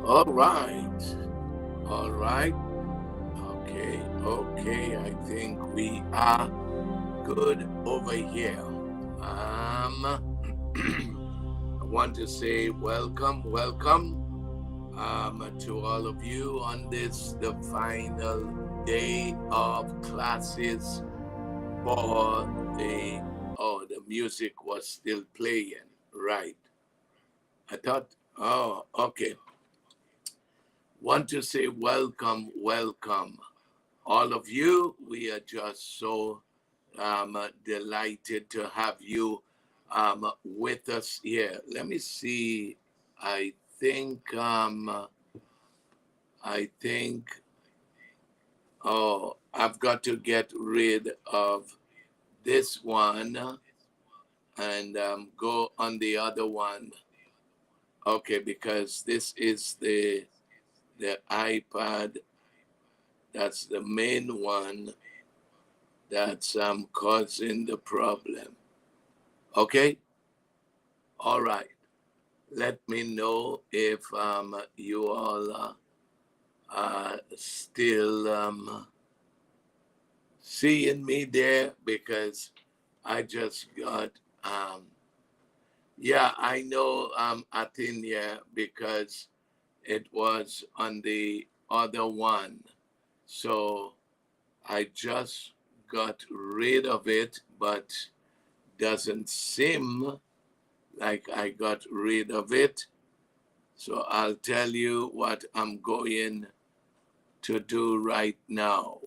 All right. All right. Okay. Okay. I think we are good over here. I want to say welcome to all of you on this, the final day of classes for the music was still playing. Right. I thought, oh, okay. Want to say welcome, all of you. We are just so delighted to have you with us here. Let me see. I think, I think, I've got to get rid of this one and go on the other one. Okay, because this is the iPad. That's the main one that's causing the problem. Okay? All right. Let me know if you all are still seeing me there, because I just got, yeah, I know Athenia, because it was on the other one. So I just got rid of it, but doesn't seem like I got rid of it. So I'll tell you what I'm going to do right now.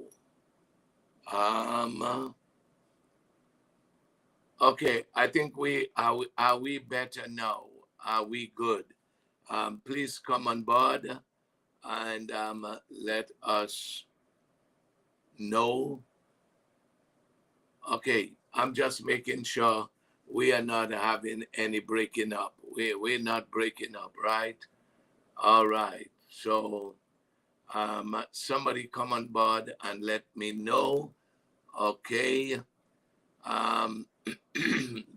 Okay, I think are we better now? Are we good? Please come on board and let us know. Okay, I'm just making sure we are not having any breaking up. We're not breaking up, right? All right. So somebody come on board and let me know. Okay. Um,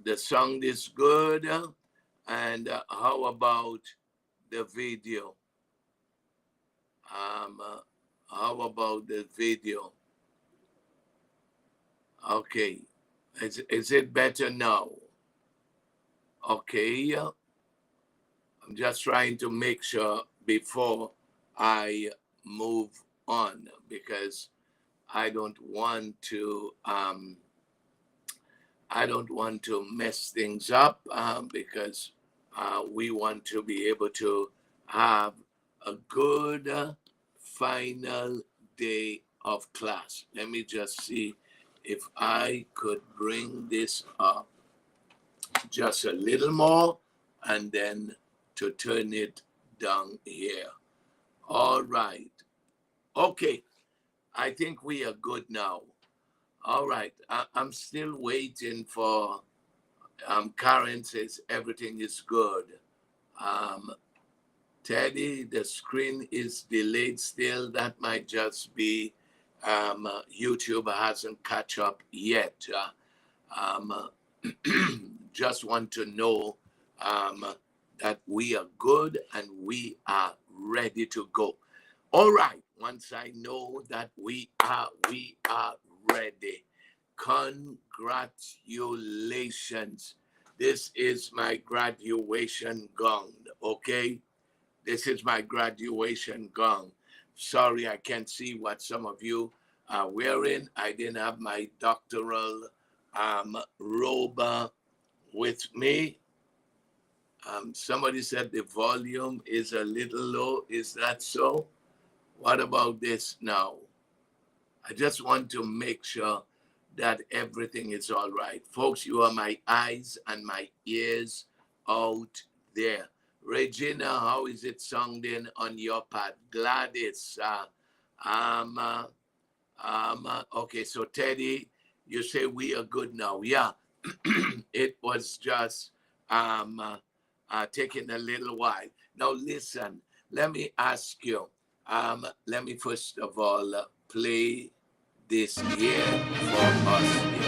the sound is good. And how about the video? How about the video? Okay. Is it better now? Okay. I'm just trying to make sure before I move on, because I don't want to mess things up, because we want to be able to have a good final day of class. Let me just see if I could bring this up just a little more, and then to turn it down here. All right. Okay. I think we are good now. All right. I'm still waiting for Karen says everything is good. Um, Teddy, the screen is delayed still. That might just be YouTube hasn't catch up yet. Just want to know that we are good and we are ready to go. All right. Once I know that we are ready. Congratulations. This is my graduation gown, okay? This is my graduation gown. Sorry, I can't see what some of you are wearing. I didn't have my doctoral robe with me. Somebody said the volume is a little low. Is that so? What about this now? I just want to make sure that everything is all right. Folks, you are my eyes and my ears out there. Regina, how is it sounding on your part? Gladys, okay, so Teddy, you say we are good now. Yeah, it was just taking a little while. Now listen, let me ask you, let me first of all play this here for us here.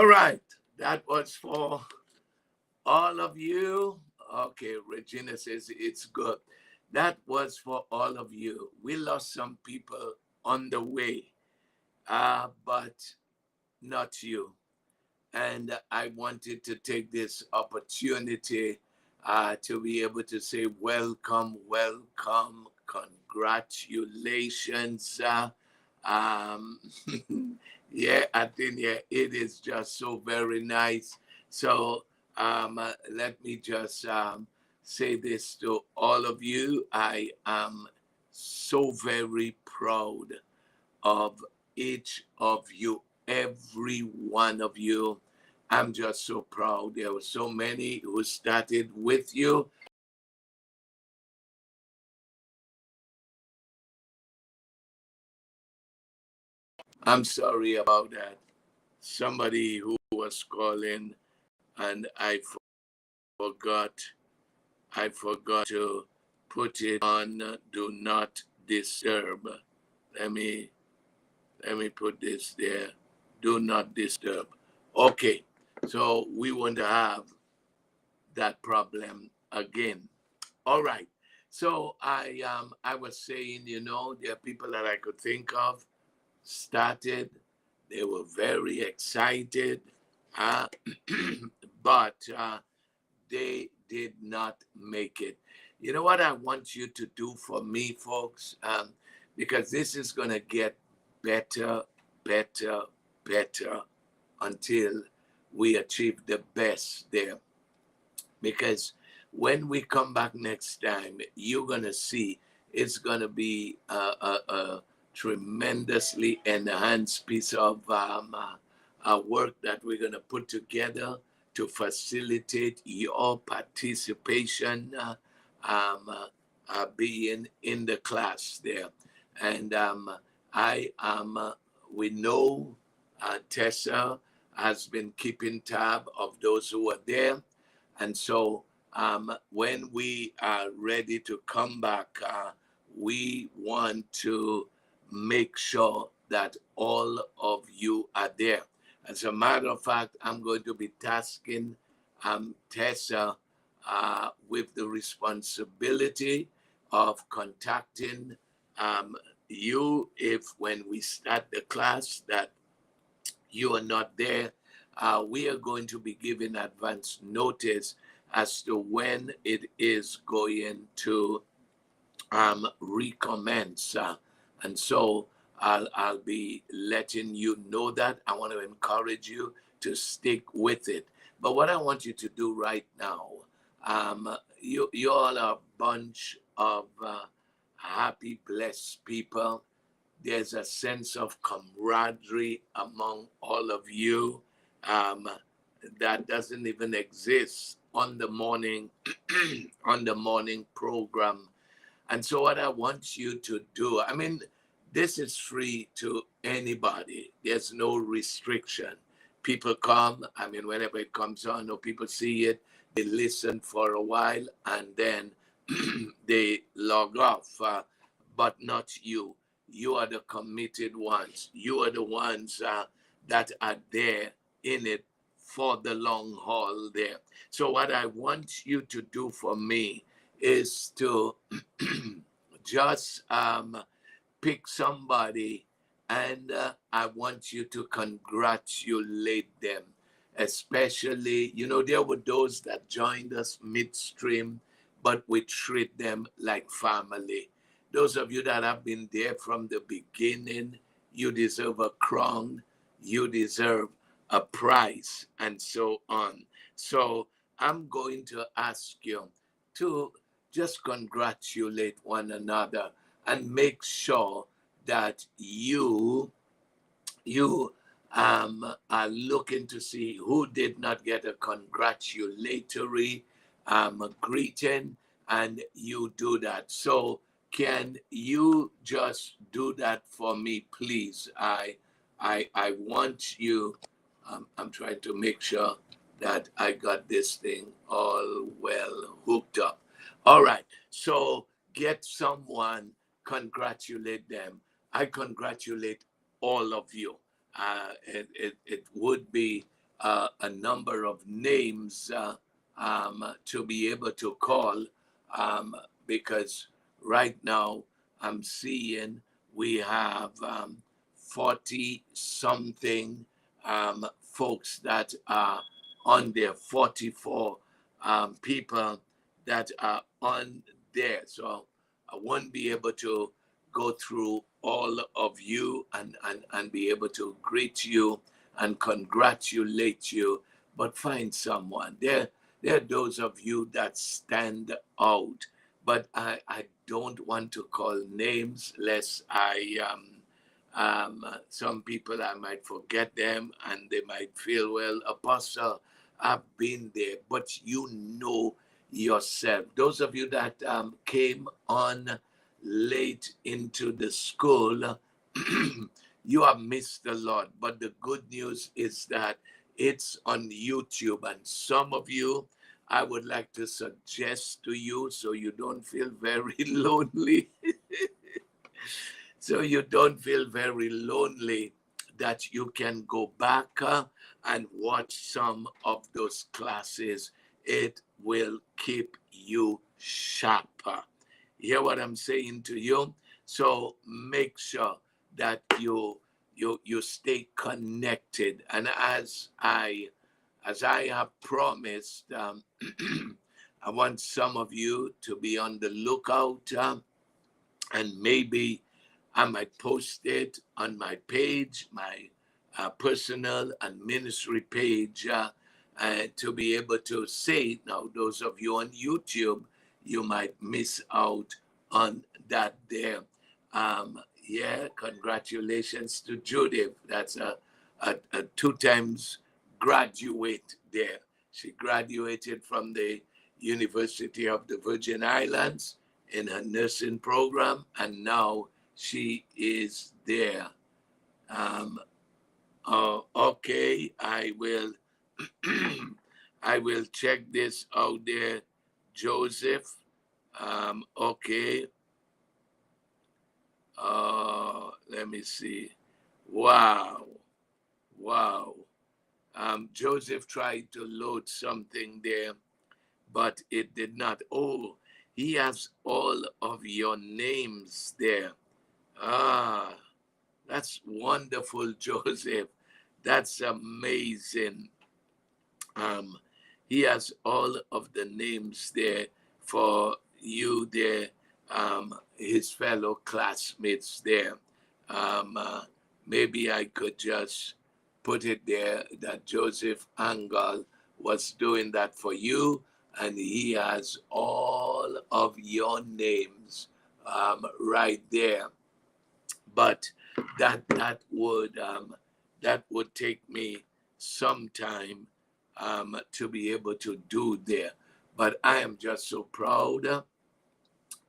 All right. That was for all of you. Okay, Regina says it's good. That was for all of you. We lost some people on the way, but not you. And I wanted to take this opportunity to be able to say, welcome, welcome, congratulations. Um, yeah, I think yeah, it is just so very nice. So let me just say this to all of you. I am so very proud of each of you, every one of you. I'm just so proud. There were so many who started with you. I'm sorry about that. Somebody who was calling and forgot I forgot to put it on do not disturb. Let me let me put this there. Do not disturb. Okay. So we want to have that problem again. All right. So I was saying, there are people that I could think of started. They were very excited, uh, but they did not make it. You know what I want you to do for me, folks? Because this is going to get better, better, better until we achieve the best there. Because when we come back next time, you're going to see it's going to be a tremendously enhanced piece of work that we're going to put together to facilitate your participation being in the class there. And I am, we know Tessa has been keeping tab of those who are there. And so when we are ready to come back, we want to make sure that all of you are there. As a matter of fact, I'm going to be tasking Tessa with the responsibility of contacting you if when we start the class that you are not there. We are going to be giving advance notice as to when it is going to recommence. And so I'll be letting you know that. I want to encourage you to stick with it. But what I want you to do right now, you all are a bunch of happy, blessed people. There's a sense of camaraderie among all of you um, that doesn't even exist on the morning on the morning program. And so what I want you to do, I mean, this is free to anybody. There's no restriction. People come, I mean, whenever it comes on or people see it, they listen for a while and then they log off. But not you. You are the committed ones. You are the ones that are there in it for the long haul there. So what I want you to do for me is to just pick somebody and I want you to congratulate them. Especially, there were those that joined us midstream, but we treat them like family. Those of you that have been there from the beginning, you deserve a crown, you deserve a prize, and so on. So I'm going to ask you to just congratulate one another and make sure that you are looking to see who did not get a congratulatory greeting, and you do that. So can you just do that for me, please? I want you. I'm trying to make sure that I got this thing all well hooked up. All right. So get someone, congratulate them. I congratulate all of you. It would be a number of names to be able to call, um, because right now I'm seeing we have 40 something folks that are on there, 44 people that are on there. So I won't be able to go through all of you and be able to greet you and congratulate you, but find someone. There are those of you that stand out, but I don't want to call names lest some people I might forget them and they might feel, well, Apostle, I've been there, but you know yourself. Those of you that came on late into the school, you have missed a lot. But the good news is that it's on YouTube, and some of you, I would like to suggest to you so you don't feel very lonely. So you don't feel very lonely, that you can go back and watch some of those classes. It will keep you sharper. Hear what I'm saying to you? So make sure that you stay connected. And as I have promised, I want some of you to be on the lookout, and maybe I might post it on my page, my personal and ministry page, to be able to say, now, those of you on YouTube, you might miss out on that there. Yeah, congratulations to Judith. That's a two times graduate there. She graduated from the University of the Virgin Islands in her nursing program, and now she is there. Okay, I will I will check this out there, Joseph. Okay. Let me see. Wow. Wow. Joseph tried to load something there, but it did not. Oh, he has all of your names there. Ah, that's wonderful, Joseph. That's amazing. Um, he has all of the names there for you there, his fellow classmates there. Um, uh, Maybe I could just put it there that Joseph Angal was doing that for you, and he has all of your names right there. But that would take me some time to be able to do there. But I am just so proud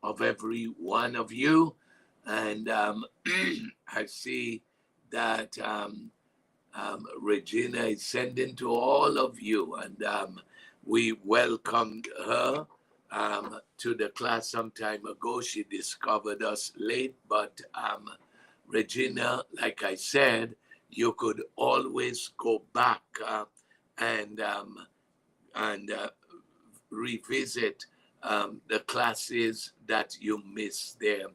of every one of you, and I see that Regina is sending to all of you, and we welcomed her to the class some time ago. She discovered us late, but Regina, like I said, you could always go back and revisit the classes that you missed there.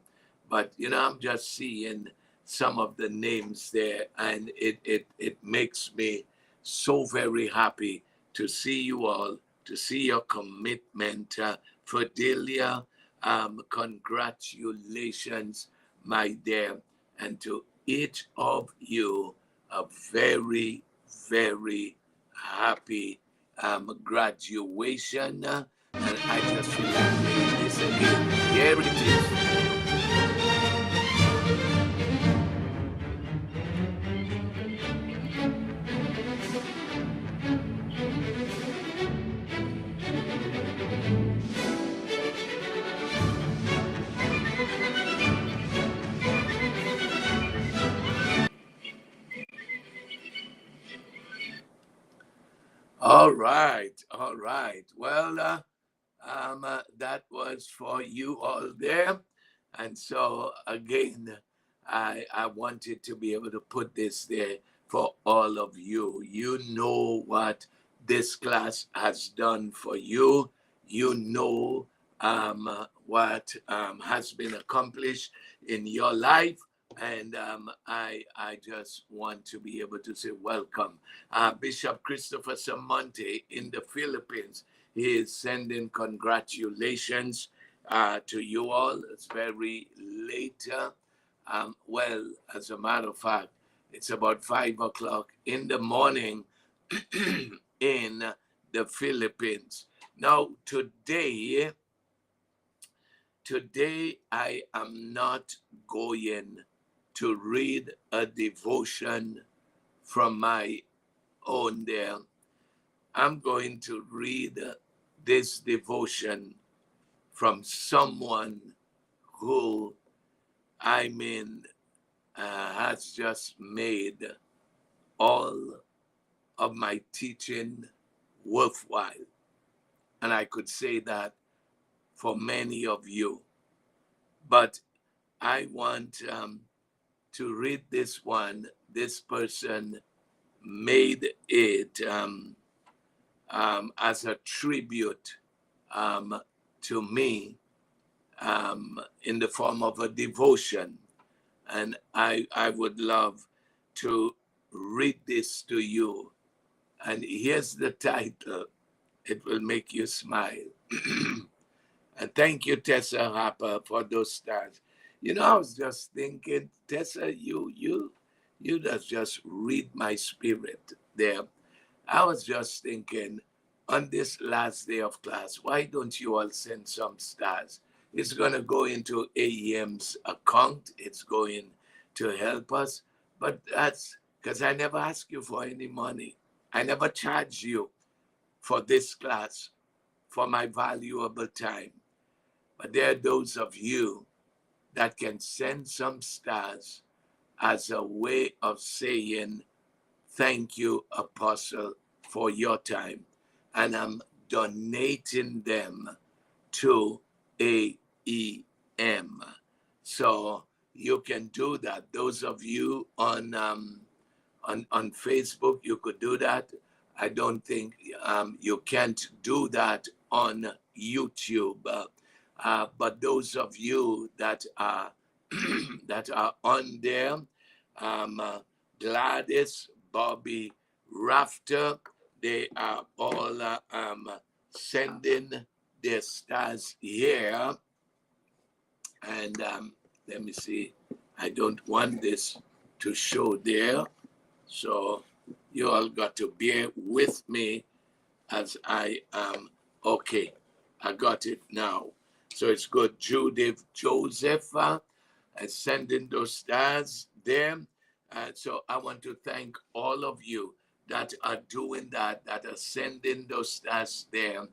But I'm just seeing some of the names there, and it makes me so very happy to see you all, to see your commitment. Fidelia, congratulations, my dear, and to each of you, a very, very happy graduation. And I just feel like playing this again. Here it is. All right, all right. Well, that was for you all there. And so, again, I wanted to be able to put this there for all of you. You know what this class has done for you. You know what has been accomplished in your life. And I just want to be able to say welcome. Bishop Christopher Samonte in the Philippines, he is sending congratulations to you all. It's very late. Well, as a matter of fact, it's about 5 o'clock in the morning in the Philippines. Now, today I am not going to read a devotion from my own there. I'm going to read this devotion from someone who, I mean, has just made all of my teaching worthwhile. And I could say that for many of you. But I want to read this one. This person made it as a tribute to me in the form of a devotion. And I would love to read this to you. And here's the title. It will make you smile. And thank you, Tessa Harper, for those stars. You know, I was just thinking, Tessa, you just read my spirit there. I was just thinking, on this last day of class, why don't you all send some stars? It's going to go into AEM's account. It's going to help us. But that's because I never ask you for any money. I never charge you for this class, for my valuable time. But there are those of you that can send some stars as a way of saying, thank you, Apostle, for your time. And I'm donating them to AEM. So you can do that. Those of you on Facebook, you could do that. I don't think you can't do that on YouTube. But those of you that are that are on there, Gladys, Bobby, Rafter, they are all sending their stars here. And let me see. I don't want this to show there. So you all got to bear with me as I am. Okay, I got it now. So it's good. Judith Joseph sending those stars there. So I want to thank all of you that are doing that are sending those stars there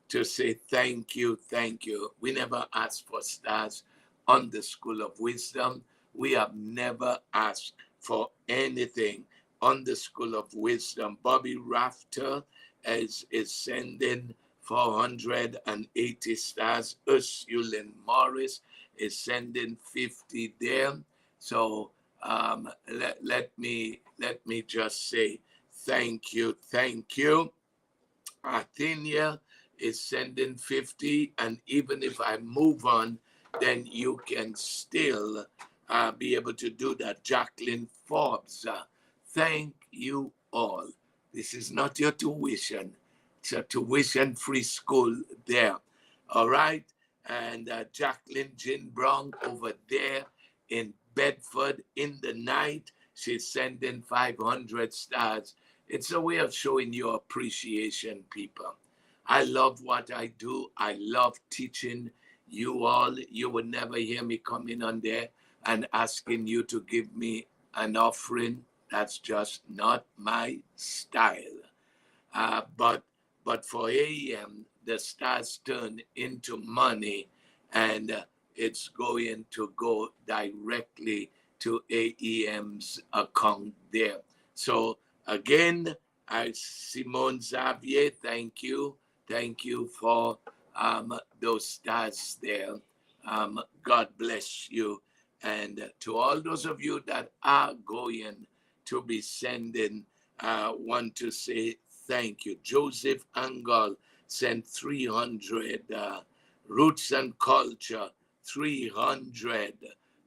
to say thank you, thank you. We never asked for stars on the School of Wisdom. We have never asked for anything on the School of Wisdom. Bobby Rafter is sending 480 stars. Ursulin Morris is sending 50 there. So let me just say thank you, thank you. Athenia is sending 50, and even if I move on, then you can still be able to do that. Jacqueline Forbes, thank you all. This is not your tuition. It's a tuition-free school there. All right? And Jacqueline Jean Brown over there in Bedford in the night, she's sending 500 stars. It's a way of showing your appreciation, people. I love what I do. I love teaching you all. You would never hear me coming on there and asking you to give me an offering. That's just not my style. But for AEM, the stars turn into money, and it's going to go directly to AEM's account there. So again, Simone Xavier, thank you. Thank you for those stars there. God bless you. And to all those of you that are going to be sending. Want to say thank you. Joseph Angle sent 300. Roots and Culture 300.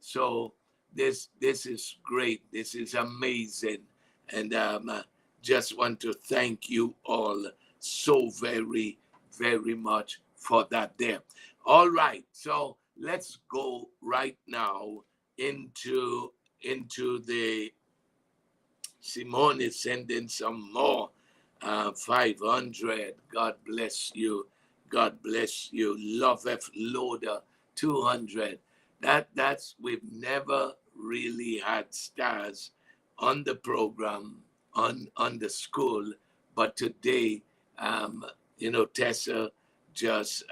So this is great. This is amazing, and just want to thank you all so very very much for that. There. All right. So let's go right now into the Simone is sending some more. 500. God bless you. God bless you. Love F Loader 200. That's we've never really had stars on the program on the school, but today, um, Tessa just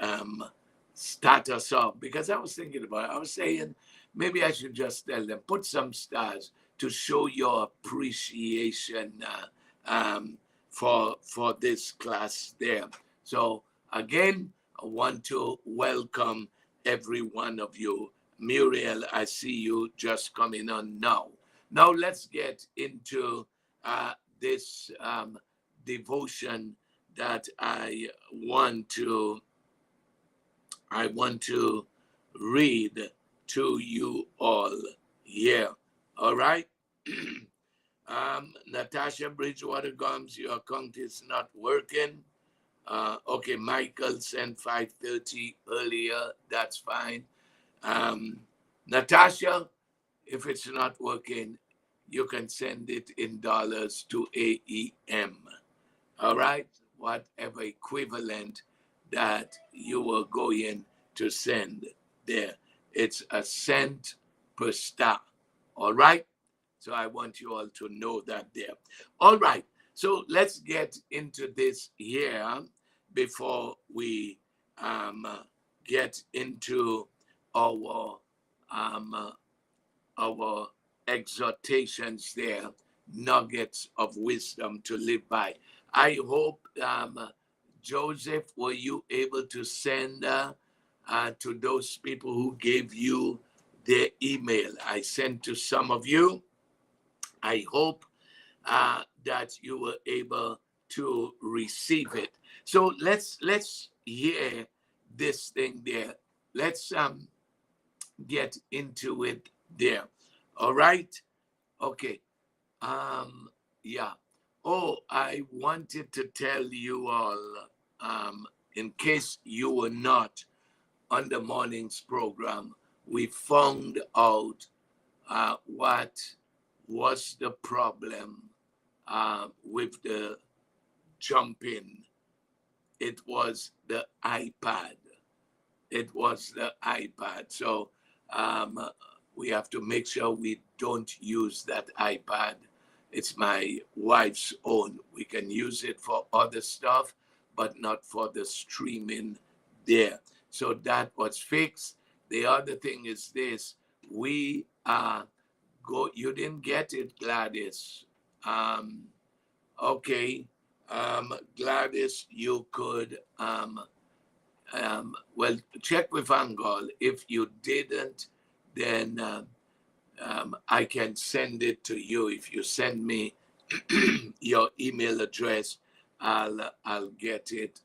start us off because I was thinking about it. I was saying maybe I should just tell them put some stars to show your appreciation for this class there. So again, I want to welcome every one of you. Muriel, I see you just coming on now. Now let's get into this devotion that I want to read to you all here. All right. Natasha Bridgewater Gums, your account is not working. Okay, Michael sent 5:30 earlier. That's fine. Natasha, if it's not working, you can send it in dollars to AEM. All right, whatever equivalent that you were going to send there. It's a cent per star. All right. So I want you all to know that there. All right. So let's get into this here before we get into our um, our exhortations there, nuggets of wisdom to live by. I hope, Joseph, were you able to send to those people who gave you their email? I sent to some of you. I hope that you were able to receive it. So let's hear this thing there. Let's get into it there. All right. Okay. Yeah. Oh, I wanted to tell you all, in case you were not on the morning's program, we found out what was the problem with the jumping. It was the iPad. It was the iPad. So um, we have to make sure we don't use that iPad. It's my wife's own. We can use it for other stuff, but not for the streaming there. So that was fixed. The other thing is this: we you didn't get it, Gladys. Okay, Gladys, you could well, check with Angol. If you didn't, then I can send it to you. If you send me your email address, I'll get it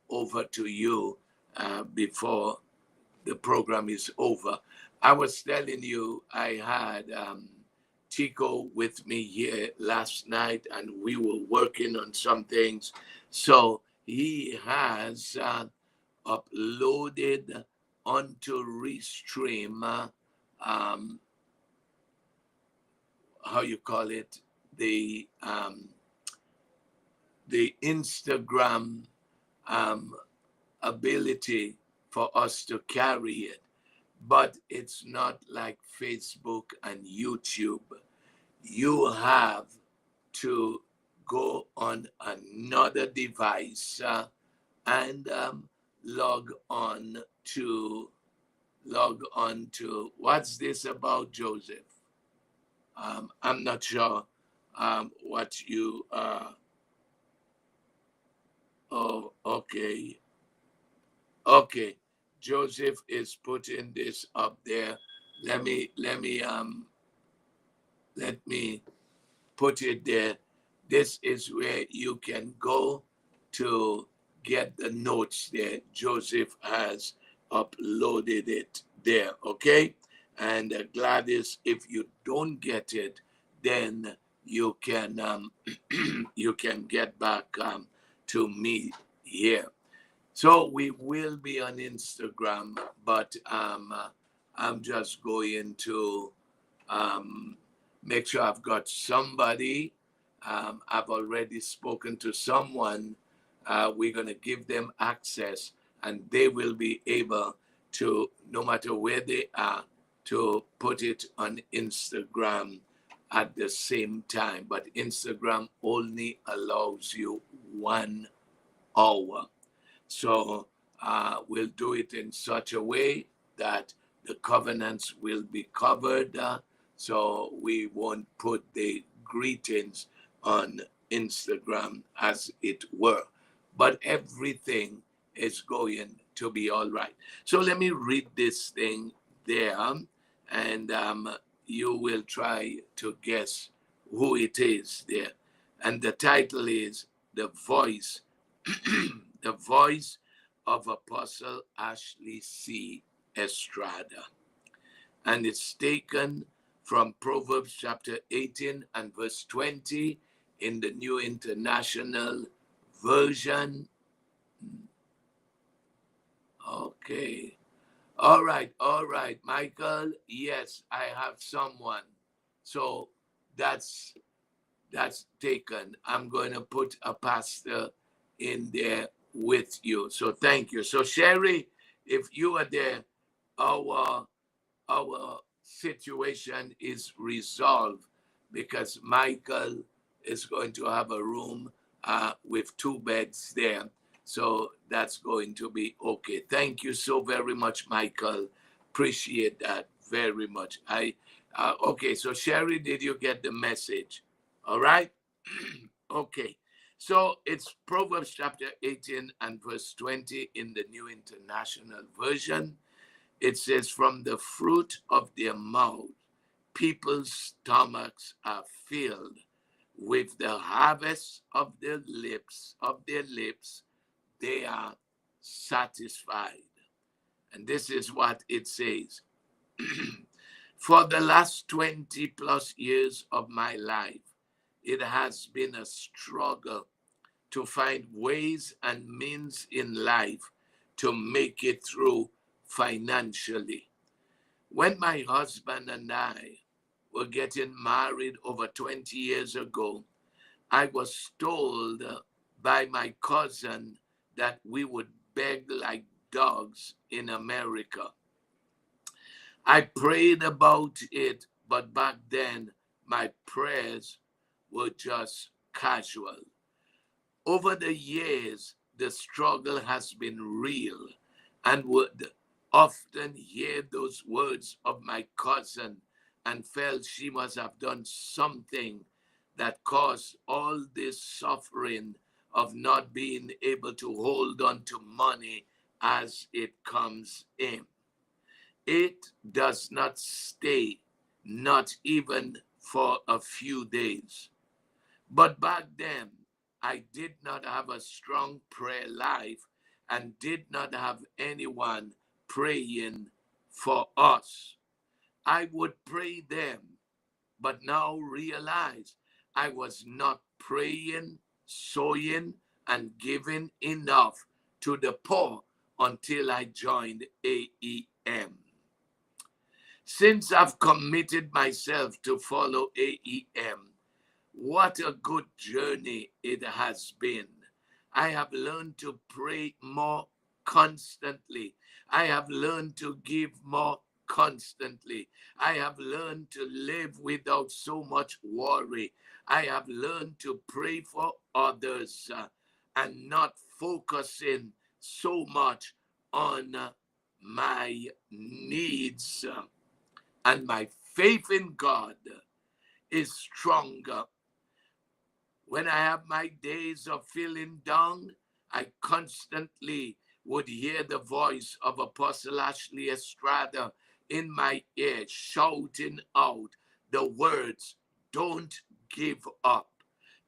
over to you before the program is over. I was telling you I had Chico with me here last night, and we were working on some things. So he has uploaded onto Restream, how you call it, the Instagram ability for us to carry it, but it's not like Facebook and YouTube. You have to go on another device and log on to what's this about, Joseph? I'm not sure what you oh, okay. Okay. Joseph is putting this up there. Let me put it there. This is where you can go to get the notes there. Joseph has uploaded it there, okay? And Gladys, if you don't get it, then you can you can get back to me here. So we will be on Instagram, but I'm just going to um, make sure I've got somebody. I've already spoken to someone. We're going to give them access, and they will be able to, no matter where they are, to put it on Instagram at the same time. But Instagram only allows you 1 hour. So we'll do it in such a way that the covenants will be covered. So we won't put the greetings on Instagram, as it were. But everything is going to be all right. So let me read this thing there, and you will try to guess who it is there. And the title is The Voice, The Voice of Apostle Ashley C. Estrada. And it's taken from Proverbs chapter 18 and verse 20 in the New International Version. Okay. All right, Michael. Yes, I have someone. So that's taken. I'm going to put a pastor in there with you. So thank you. So Sherry, if you are there, our situation is resolved because Michael is going to have a room with 2 beds there. So that's going to be okay. Thank you so very much, Michael. Appreciate that very much. Okay, so Sherry, did you get the message? All right. Okay. So it's Proverbs chapter 18 and verse 20 in the New International Version. It says, from the fruit of their mouth, people's stomachs are filled. With the harvest of their lips, they are satisfied. And this is what it says. For the last 20 plus years of my life, it has been a struggle to find ways and means in life to make it through financially. When my husband and I were getting married over 20 years ago, I was told by my cousin that we would beg like dogs in America. I prayed about it, but back then my prayers were just casual. Over the years, the struggle has been real, and would often hear those words of my cousin and felt she must have done something that caused all this suffering of not being able to hold on to money as it comes in. It does not stay, not even for a few days. But back then, I did not have a strong prayer life and did not have anyone praying for us. I would pray them, but now realize I was not praying, sowing, and giving enough to the poor until I joined AEM. Since I've committed myself to follow AEM, what a good journey it has been. I have learned to pray more constantly. I have learned to give more constantly. I have learned to live without so much worry. I have learned to pray for others and not focusing so much on my needs. And my faith in God is stronger. When I have my days of feeling down, I constantly would hear the voice of Apostle Ashley Estrada in my ear shouting out the words, don't give up.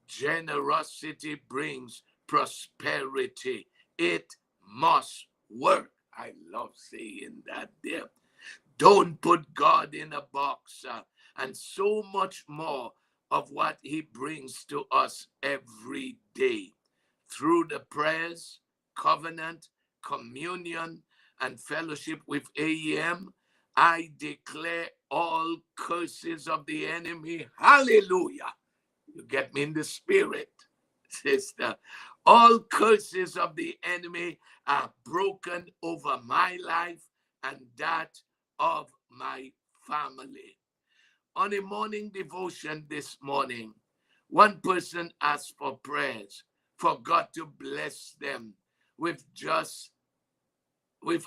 Generosity brings prosperity. It must work. I love saying that there. Don't put God in a box, and so much more of what he brings to us every day through the prayers, covenant, communion, and fellowship with AEM. I declare all curses of the enemy. Hallelujah. You get me in the spirit, sister. All curses of the enemy are broken over my life and that of my family. On a morning devotion this morning, one person asked for prayers for God to bless them with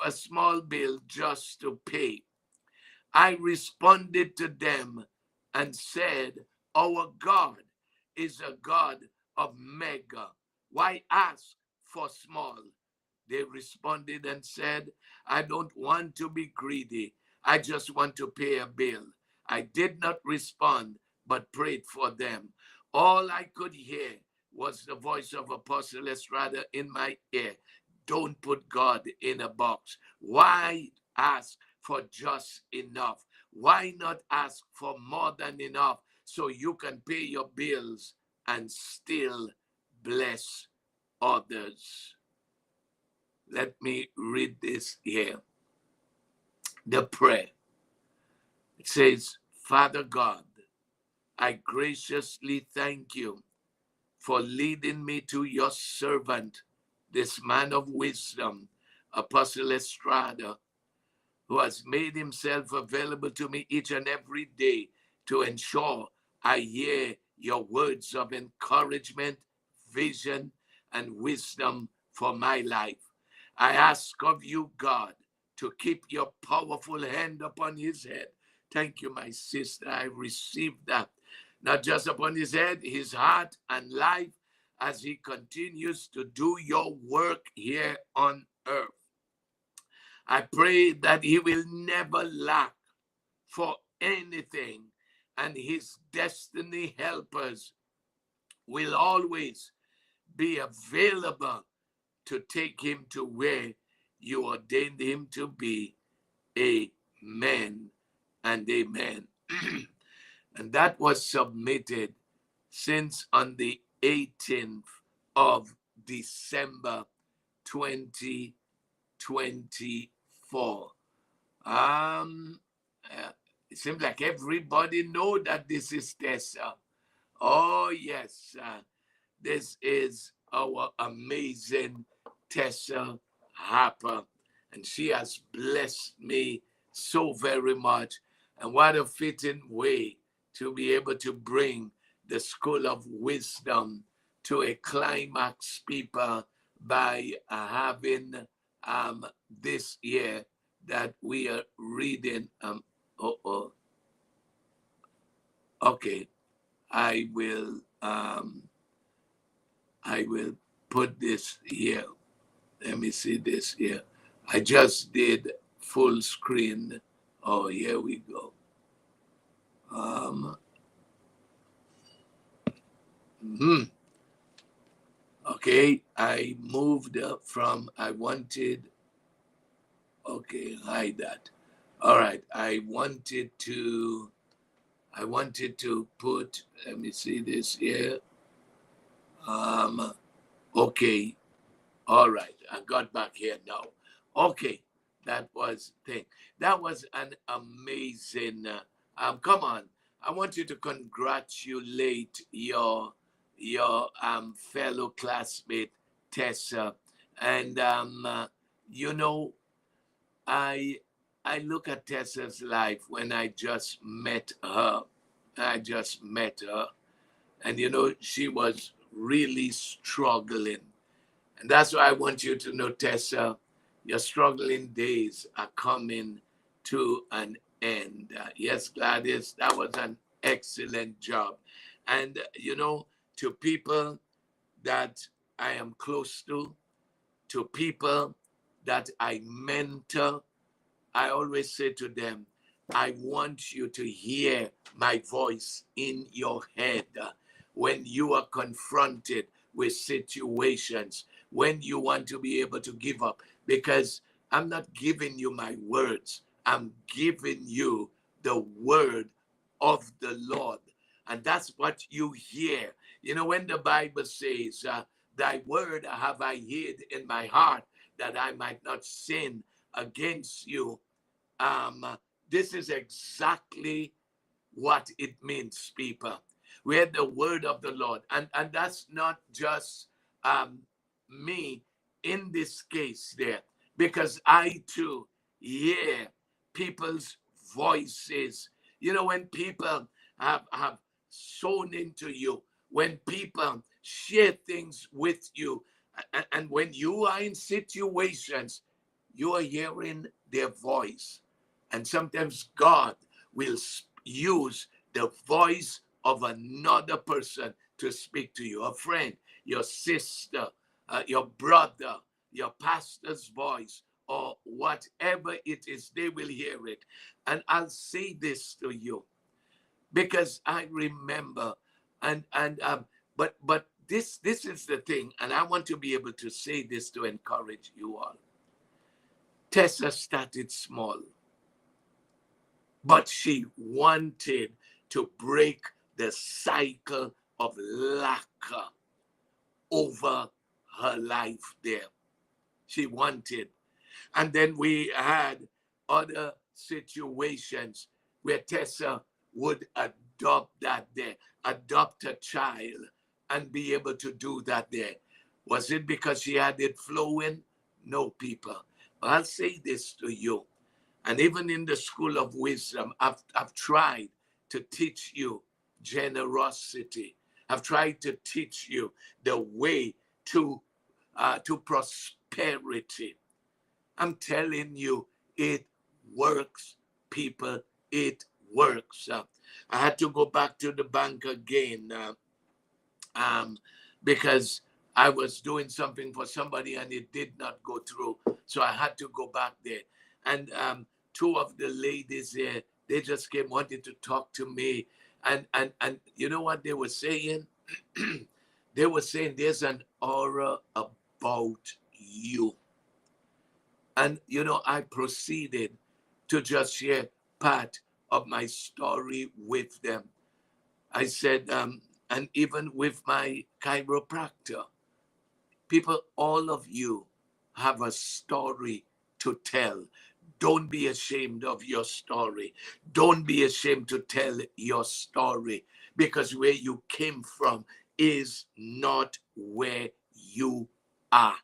a small bill just to pay. I responded to them and said, our God is a God of mega. Why ask for small? They responded and said, I don't want to be greedy. I just want to pay a bill. I did not respond, but prayed for them. All I could hear was the voice of Apostle Estrada in my ear. Don't put God in a box. Why ask for just enough? Why not ask for more than enough so you can pay your bills and still bless others? Let me read this here. The prayer. It says, Father God, I graciously thank you for leading me to your servant, this man of wisdom, Apostle Estrada, who has made himself available to me each and every day to ensure I hear your words of encouragement, vision, and wisdom for my life. I ask of you, God, to keep your powerful hand upon his head. Thank you, my sister. I received that. Not just upon his head, his heart and life as he continues to do your work here on earth. I pray that he will never lack for anything, and his destiny helpers will always be available to take him to where you ordained him to be. Amen and amen. And that was submitted since on the 18th of December 2024. It seems like everybody know that this is Tessa. Oh yes, this is our amazing Tessa Harper, and she has blessed me so very much. And what a fitting way to be able to bring the School of Wisdom to a climax, people, by having this year that we are reading. Okay, I will put this here. Let me see this here. I just did full screen. Oh, here we go. Okay, I moved from, I wanted, okay, hide that. All right, I wanted to put, let me see this here. Okay, all right, I got back here now. Okay, that was thing. That was an amazing, come on. I want you to congratulate your fellow classmate Tessa, and you know, I look at Tessa's life when I just met her. And you know, she was really struggling. And that's why I want you to know, Tessa, your struggling days are coming to an end. Yes, Gladys, that was an excellent job. And, you know, to people that I am close to people that I mentor, I always say to them, I want you to hear my voice in your head when you are confronted with situations, when you want to be able to give up. Because I'm not giving you my words, I'm giving you the word of the Lord. And that's what you hear. You know, when the Bible says, thy word have I hid in my heart that I might not sin against you. Um, this is exactly what it means, people. We had the word of the Lord. And that's not just um, me in this case there, because I too hear people's voices. You know, when people have sown into you, when people share things with you, and when you are in situations, you are hearing their voice. And sometimes God will use the voice of another person to speak to you, a friend, your sister, your brother, your pastor's voice, or whatever it is, they will hear it. And I'll say this to you because I remember, but this is the thing, and I want to be able to say this to encourage you all. Tessa started small, but she wanted to break the cycle of lack over her life there. She wanted. And then we had other situations where Tessa would adopt that there, adopt a child and be able to do that there. Was it because she had it flowing? No, people. I'll say this to you. And even in the school of wisdom, I've tried to teach you generosity. I've tried to teach you the way to prosperity. I'm telling you, it works, people. It works. I had to go back to the bank again um, because I was doing something for somebody and it did not go through. So I had to go back there. And two of the ladies there, they just came wanting to talk to me. And you know what they were saying? They were saying there's an aura about you. And, you know, I proceeded to just share part of my story with them. I said, and even with my chiropractor, people, all of you have a story to tell. Don't be ashamed of your story. Don't be ashamed to tell your story, because where you came from is not where you are.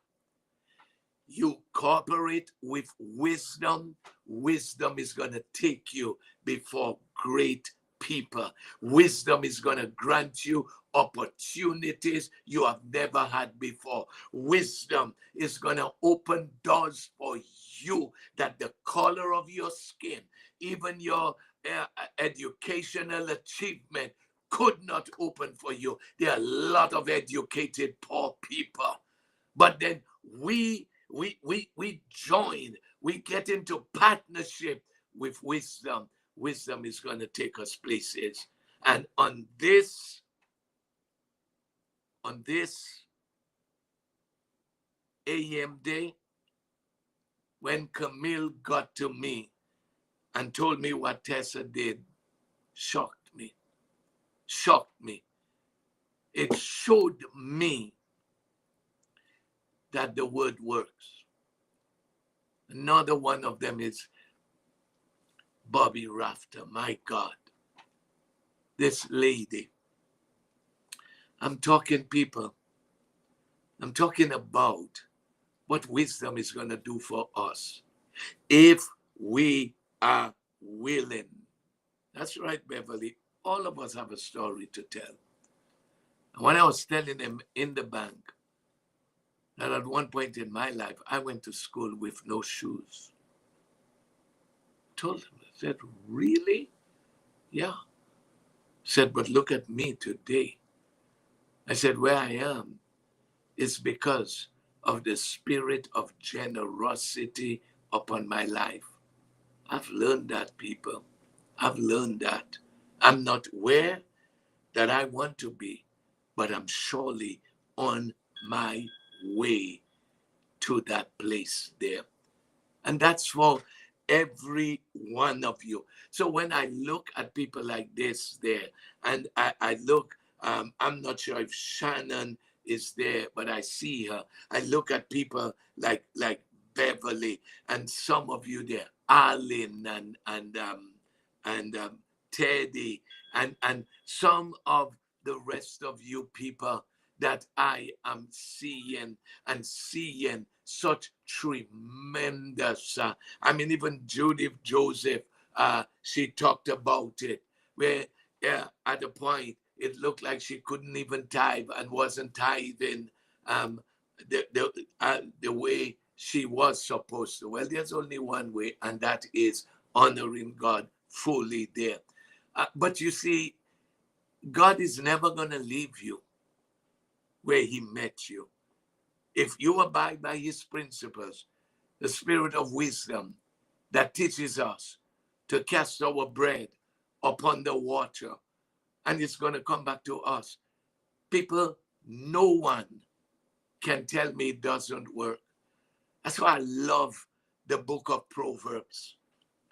You cooperate with wisdom. Wisdom is going to take you before great people. Wisdom is going to grant you opportunities you have never had before. Wisdom is going to open doors for you that the color of your skin, even your educational achievement could not open for you. There are a lot of educated poor people. But then we join, we get into partnership with wisdom. Wisdom is going to take us places. And on this AM day, when Camille got to me and told me what Tessa did, shocked me. Shocked me. It showed me that the word works. Another one of them is Bobby Rafter. My God. This lady. I'm talking, people. I'm talking about what wisdom is going to do for us if we are willing. That's right, Beverly. All of us have a story to tell. And when I was telling them in the bank that at one point in my life, I went to school with no shoes. I told them, I said, really? Yeah. I said, but look at me today. I said, where I am is because of the spirit of generosity upon my life. I've learned that, people. I've learned that. I'm not where that I want to be, but I'm surely on my way to that place there. And that's for every one of you. So when I look at people like this there, and I look, I'm not sure if Shannon is there, but I see her. I look at people like Beverly, and some of you there, Arlene and Teddy, and some of the rest of you people that I am seeing and seeing such tremendous. I mean, even Judith Joseph, she talked about it, where at a point it looked like she couldn't even tithe and wasn't tithing um, the way she was supposed to. Well, there's only one way, and that is honoring God fully there. But you see, God is never going to leave you where He met you. If you abide by His principles, the spirit of wisdom that teaches us to cast our bread upon the water, and it's going to come back to us. People, no one can tell me it doesn't work. That's why I love the book of Proverbs.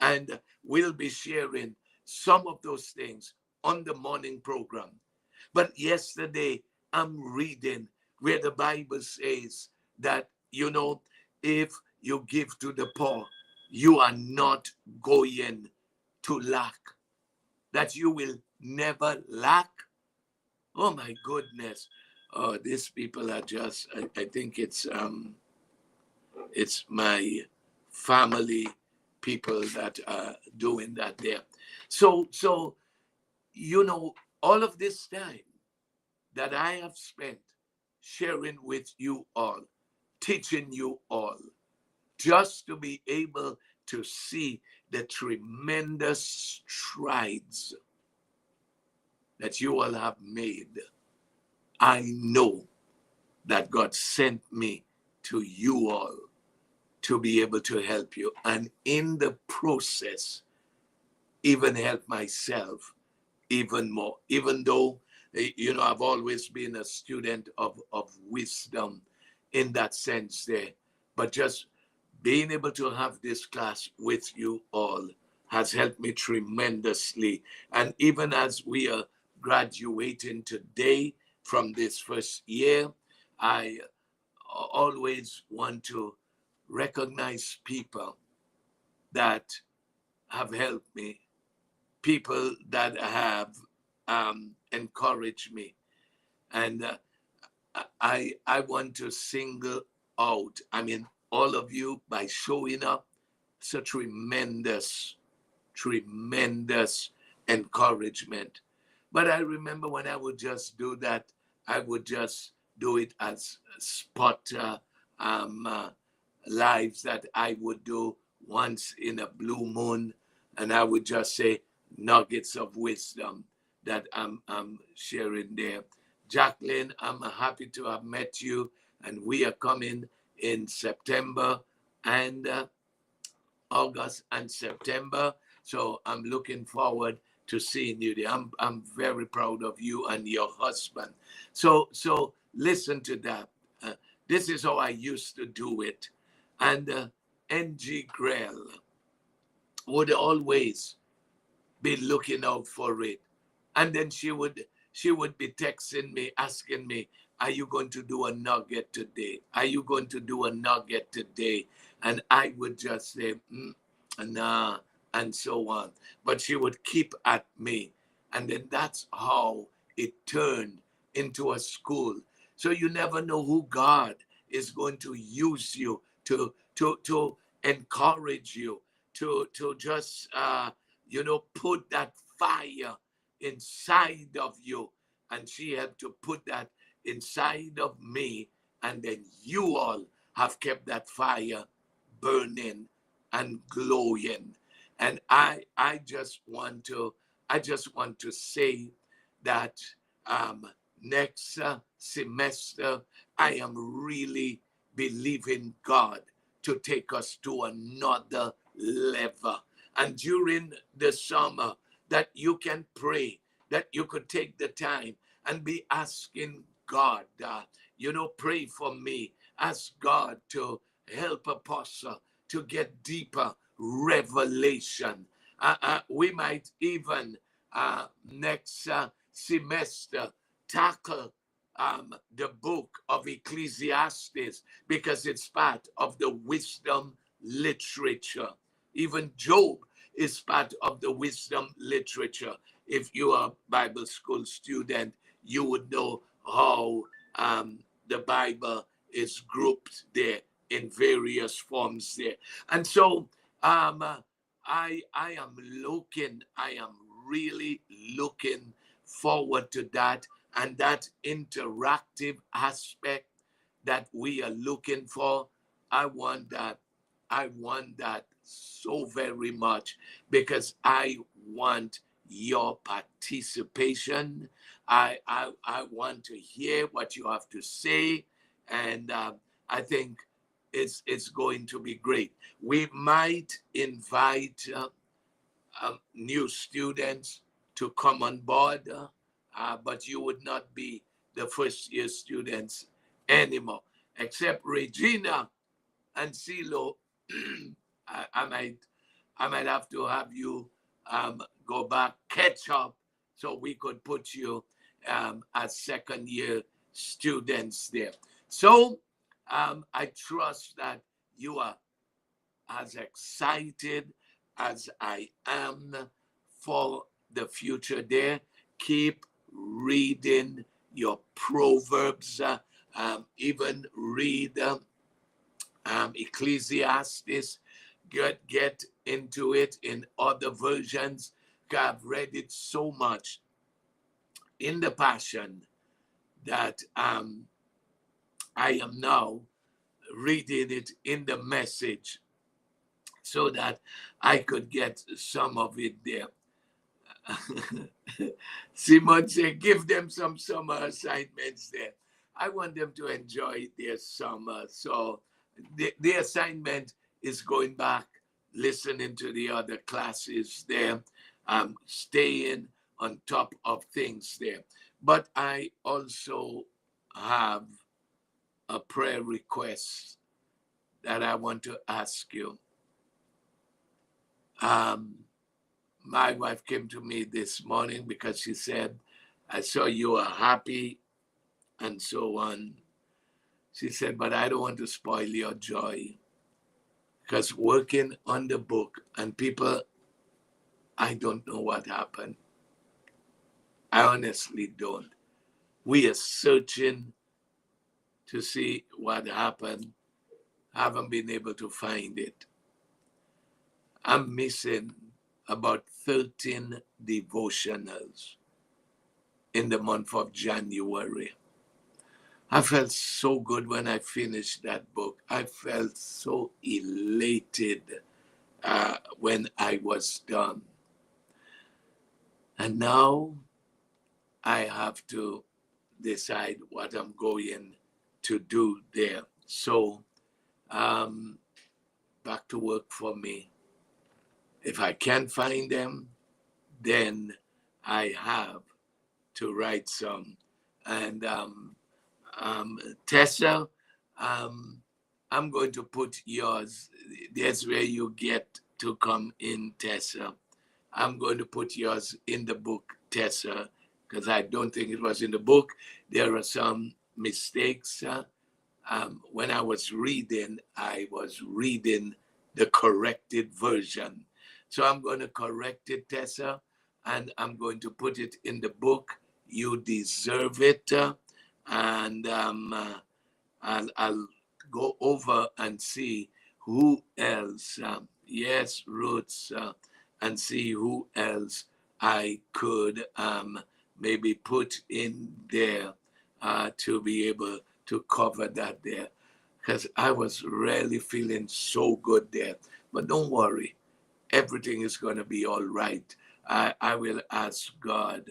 And we'll be sharing some of those things on the morning program. But yesterday, I'm reading where the Bible says that, if you give to the poor, you are not going to lack, that you will never lack. Oh my goodness. Oh, these people are just, I think it's my family people that are doing that there. So all of this time that I have spent sharing with you all, teaching you all, just to be able to see the tremendous strides that you all have made. I know that God sent me to you all to be able to help you, and in the process, even help myself even more. Even though, I've always been a student of wisdom in that sense there, but just being able to have this class with you all has helped me tremendously. And even as we are graduating today from this first year, I always want to recognize people that have helped me, people that have encouraged me. And I want to single out, I mean, all of you by showing up. It's a tremendous, tremendous encouragement. But I remember when I would just do that, I would just do it as spot um, uh, lives that I would do once in a blue moon, and I would just say nuggets of wisdom that I'm sharing there. Jacqueline, I'm happy to have met you, and we are coming in September and August and September. So I'm looking forward to seeing you there. I'm very proud of you and your husband. So listen to that. Uh, this is how I used to do it. And NG Grell would always be looking out for it. And then she would be texting me, asking me, are you going to do a nugget today? Are you going to do a nugget today? And I would just say, nah, and so on. But she would keep at me. And then that's how it turned into a school. So you never know who God is going to use you to encourage you, to just put that fire inside of you. And she had to put that inside of me, and then you all have kept that fire burning and glowing. And I just want to say that next semester I am really believing God to take us to another level. and during the summer, that you can pray, that you could take the time and be asking God, pray for me. Ask God to help Apostle to get deeper revelation. We might even next semester tackle the book of Ecclesiastes, because it's part of the wisdom literature. Even Job is part of the wisdom literature. If you are a Bible school student, you would know how the Bible is grouped there in various forms there. And so I am really looking forward to that, and that interactive aspect that we are looking for. I want that so very much, because I want your participation. I want to hear what you have to say, and I think it's going to be great. We might invite new students to come on board, but you would not be the first year students anymore, except Regina and CeeLo. I might have to have you go back, catch up, so we could put you as second year students there. So I trust that you are as excited as I am for the future there. Keep reading your Proverbs, even read Ecclesiastes. Get into it in other versions. I've read it so much in the Passion that I am now reading it in the Message, so that I could get some of it there. Simon said, give them some summer assignments there. I want them to enjoy their summer. So the assignment is going back, listening to the other classes there, staying on top of things there. But I also have a prayer request that I want to ask you. My wife came to me this morning because she said, I saw you are happy and so on. She said, but I don't want to spoil your joy, because working on the book, and people, I don't know what happened. I honestly don't. We are searching to see what happened. Haven't been able to find it. I'm missing about 13 devotionals in the month of January. I felt so good when I finished that book. I felt so elated when I was done. And now I have to decide what I'm going to do there. So back to work for me. If I can't find them, then I have to write some. And Tessa, I'm going to put yours. That's where you get to come in, Tessa. I'm going to put yours in the book, Tessa, because I don't think it was in the book. There are some mistakes. When I was reading the corrected version. So I'm going to correct it, Tessa, and I'm going to put it in the book. You deserve it. And I'll go over and see who else. Yes, Roots, and see who else I could maybe put in there to be able to cover that there, because I was really feeling so good there. But don't worry, everything is going to be all right. I will ask God.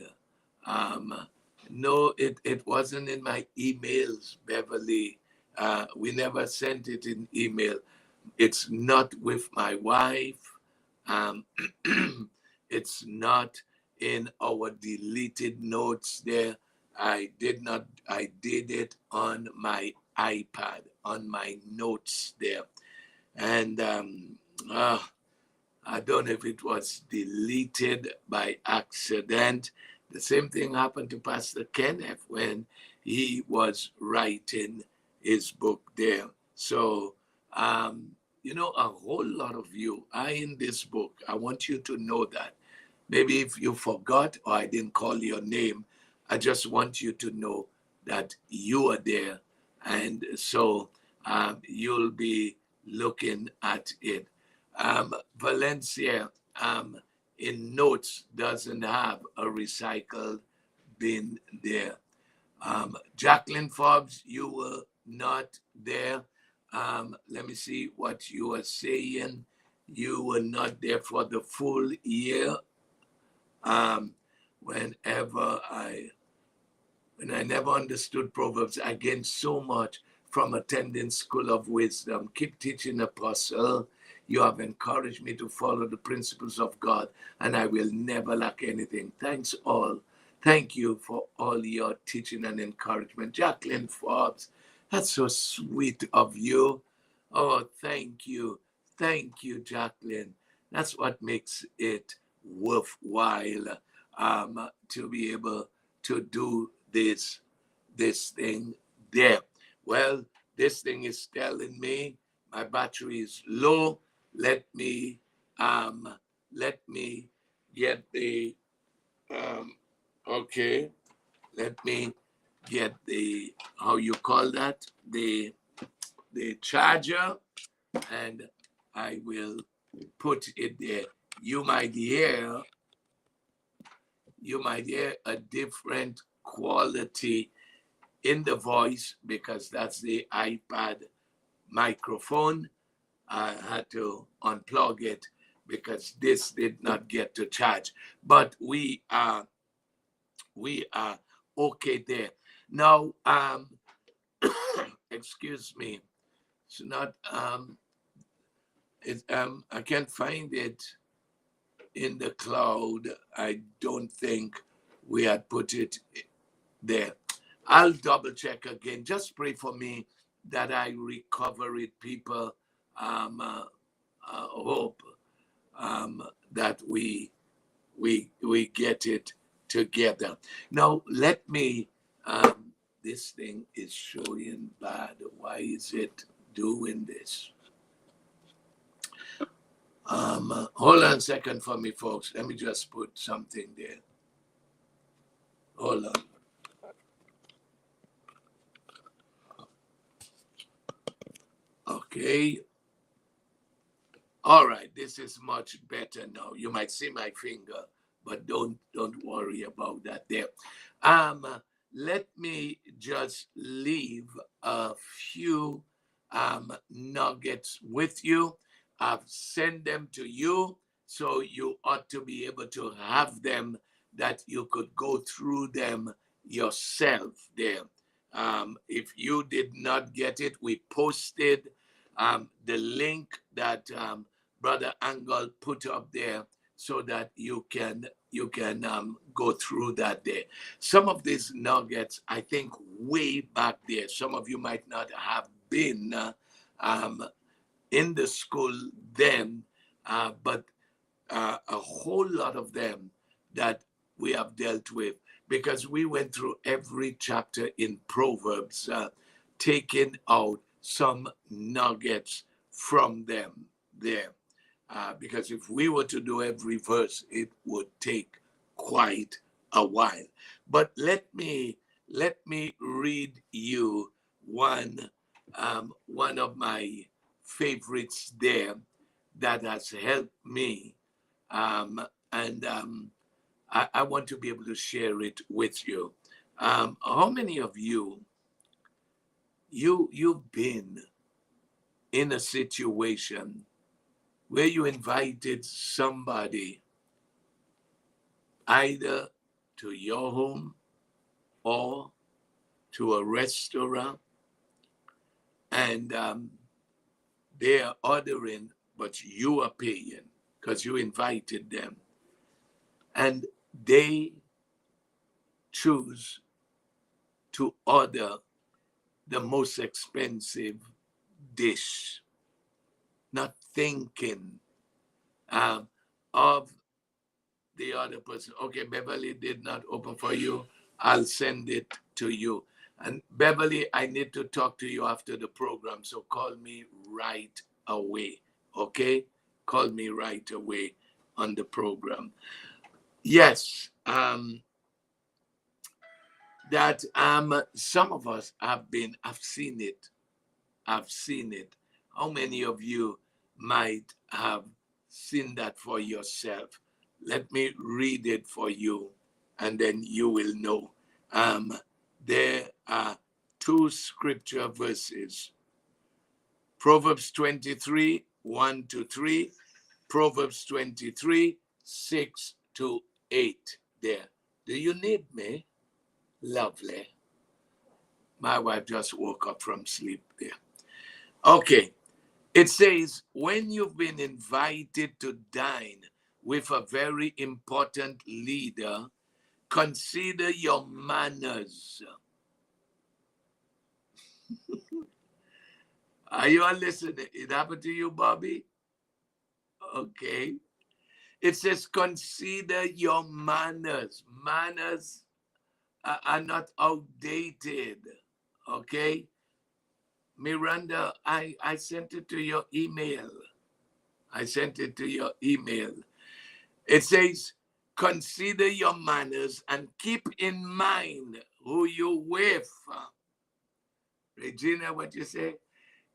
No, it wasn't in my emails, Beverly. We never sent it in email. It's not with my wife. Um, it's not in our deleted notes there. I did not, I did it on my iPad, on my notes there. And uh, I don't know if it was deleted by accident. The same thing happened to Pastor Kenneth when he was writing his book there. So, a whole lot of you are in this book. I want you to know that. Maybe if you forgot or I didn't call your name, I just want you to know that you are there. And so you'll be looking at it. Valencia in notes doesn't have a recycled bin there. Jacqueline Forbes, you were not there. Let me see what you are saying. You were not there for the full year. Um, whenever I when I never understood Proverbs, I gained so much from attending School of Wisdom. Keep teaching, Apostle. You have encouraged me to follow the principles of God, and I will never lack anything. Thanks all. Thank you for all your teaching and encouragement. Jacqueline Forbes, that's so sweet of you. Oh, thank you. Thank you, Jacqueline. That's what makes it worthwhile to be able to do this thing there. Well, this thing is telling me my battery is low. Let me um let me get the okay. Let me get the how you call that? The charger, and I will put it there. You might hear a different quality in the voice because that's the iPad microphone. I had to unplug it because this did not get to charge. But we are okay there. Now excuse me. It's not I can't find it in the cloud. I don't think we had put it there. I'll double check again. Just pray for me that I recover it, people. Hope that we get it together. Now let me. This thing is showing bad. Why is it doing this? Hold on a second for me, folks. Let me just put something there. Hold on. Okay. All right, this is much better now. You might see my finger, but don't worry about that there. Um, Let me just leave a few nuggets with you. I've sent them to you, so you ought to be able to have them that you could go through them yourself there. If you did not get it, we posted the link that Brother Angle put up there so that you can go through that there. Some of these nuggets, I think, way back there. Some of you might not have been um, in the school then, but a whole lot of them that we have dealt with because we went through every chapter in Proverbs, taking out some nuggets from them there. Because if we were to do every verse, it would take quite a while. But let me read you one of my favorites there that has helped me, and I want to be able to share it with you. How many of you've been in a situation where you invited somebody either to your home or to a restaurant, and they are ordering, but you are paying? because you invited them. And they choose to order the most expensive dish, not thinking of the other person. Okay, Beverly did not open for you. I'll send it to you. And Beverly, I need to talk to you after the program, so call me right away. Okay? Call me right away on the program. Yes, that some of us I've seen it. I've seen it. How many of you might have seen that for yourself? Let me read it for you, and then you will know. There are two scripture verses: Proverbs 23, 1 to 3, Proverbs 23, 6 to 8. There. Do you need me? Lovely. My wife just woke up from sleep there. Okay. It says, when you've been invited to dine with a very important leader, consider your manners. Are you all listening? It happened to you, Bobby? Okay. It says, consider your manners. Manners are not outdated. Okay. Miranda, I sent it to your email. I sent it to your email. It says, consider your manners and keep in mind who you're with. Regina, what you say?